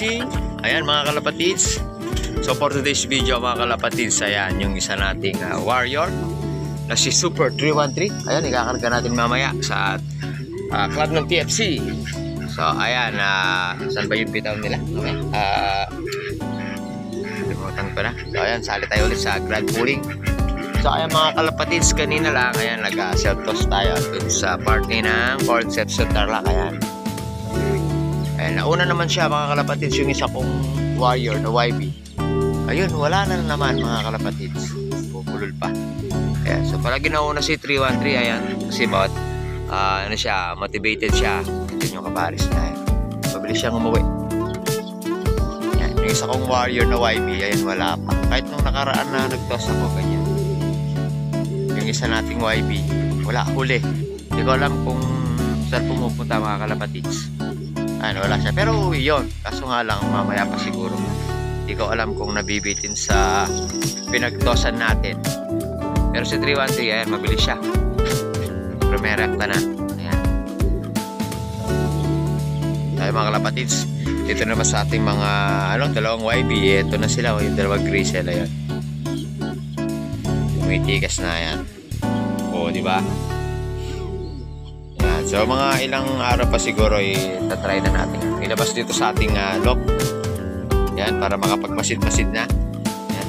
Unboxing. Ayan mga kalapatids. So for today's video mga kalapatids, ayan yung isa nating warrior na si Super 313. Ayan, ikakarga natin mamaya sa club ng TFC. So ayan, saan ba yung bitaw nila? Limutan ko na. So ayan, sali tayo ulit sa grand pooling. So ayan mga kalapatids, kanina lang ayan nag-self-toss tayo dun sa party ng Concept sa Tarlac. Ayan, nauna naman siya mga kalapatids, yung isa kong warrior na YB. Ayun, wala na naman mga kalapatids, pupulol pa. Ayan, so palagi nauna si 313. Ayan, kasi bawat ano siya, motivated siya. Ito yung kapares niya. Ayan, mabilis siyang umuwi. Ayan, yung isa kong warrior na YB, ayan, wala pa. Kahit nung nakaraan na nag-toss ako, ganyan. Yung isa nating YB, wala, huli. Hindi ko alam kung saan pumupunta mga kalapatids. Ano, wala siya, pero uwi yun. Kaso nga lang, mamaya pa siguro. Hindi ko alam kung nabibitin sa pinagtosan natin. Pero si 313, ayan, mabilis siya. Pero may rekta na. Ayan. Tayo mga kalapatids, dito naman sa ating mga dalawang YB. Ito na sila, yung dalawang grizzle. Ayan, umitikas na. Ayan, o diba? Ayan, so mga ilang araw pa siguro itatry na natin ilabas dito sa ating lock. Ayan, para makapagmasid-masid na. Ayan.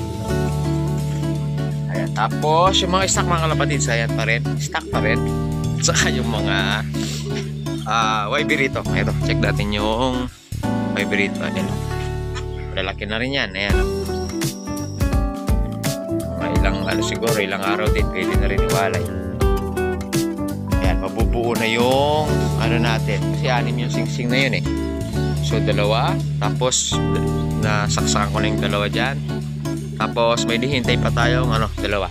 Ayan, tapos yung mga stock mga kalapatids, ayan pa rin, stock pa rin. Saka yung mga YB rito. Ito, check natin yung YB rito. Ayan, malalaki na rin yan. Ayan, mga ilang siguro ilang araw din pwede na rin iwalay. Ayan, mabubuo na yung natin, kasi 6 yung singsing na yun So dalawa, tapos nasaksakan ko na yung dalawa dyan. Tapos may dihintay pa tayong dalawa.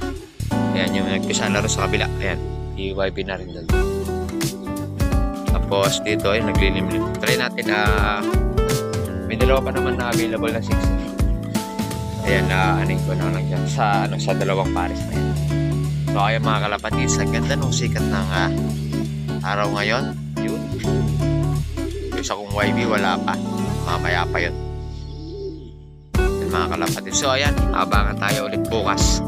Ayan, yung nagpisa na rin sa kabila. Ayan, i-YB na rin doon. Tapos dito ay naglilimlim. Try natin may dalawa pa naman na available na 6. Ayan, anin ko na lang dyan sa dalawang pares na yan. So ayan mga kalapatids, ang ganda nung sikat ng araw ngayon. Yun, yung isa kong YB wala pa, mamaya pa yun. Mga kalapatids, so ayan, abangan tayo ulit bukas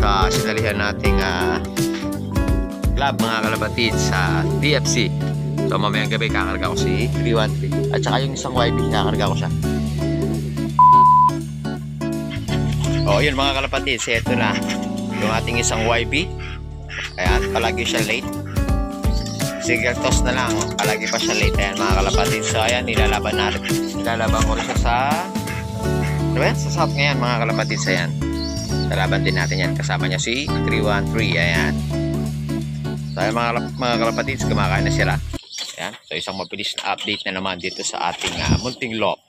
sa sinalihan nating club mga kalapatids sa DFC. So mamayang gabi kakarga ko si 313 at saka yung isang YB kakarga ko siya. O yun mga kalapatids, ito na yung ating isang YB. Ayan, palagi siya late. Sige, toss na lang, palagi pa siya late. Ayan mga kalapatids, so ayan, nilalaban ko rin siya sa sa south ngayon mga kalapatids. Ayan, lalaban din natin yan, kasama niya si 313. Ayan, so ayan, mga kalapatids, kumakain na sila. Ayan, so isang mabilis na update na naman dito sa ating munting lock.